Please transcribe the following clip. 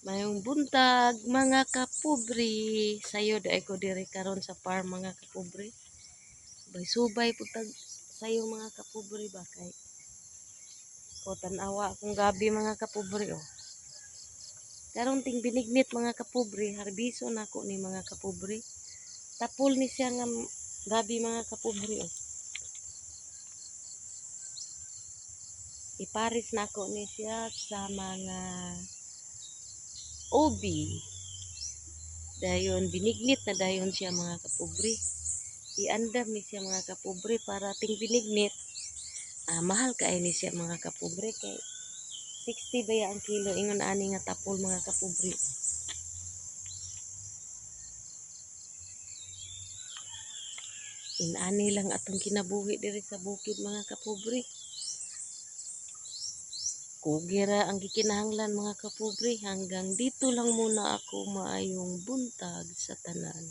Mayong buntag mga kapobre. Sayo dai ko diri karon sa farm mga kapobre. Subay putag sayo mga kapobre ba kay o tan-awa akong gabi mga kapobre oh. Karon ting binignit mga kapobre, harbiso nako ni mga kapobre. Tapol ni siya nga gabi mga kapobre oh. Iparis nako ni siya sa mga ubi. Dayon binignit na dayon siya mga kapobre. Iandam ni siya mga kapobre para ting binignit. Mahal kay ni siya mga kapobre kay 60 baya ang kilo ingon ani nga tapol mga kapobre. Inani lang atong kinabuhi diri sa bukid mga kapobre. Kugira ang gikinahanglan mga kapobre hanggang dito lang muna ako, maayong buntag sa tanan.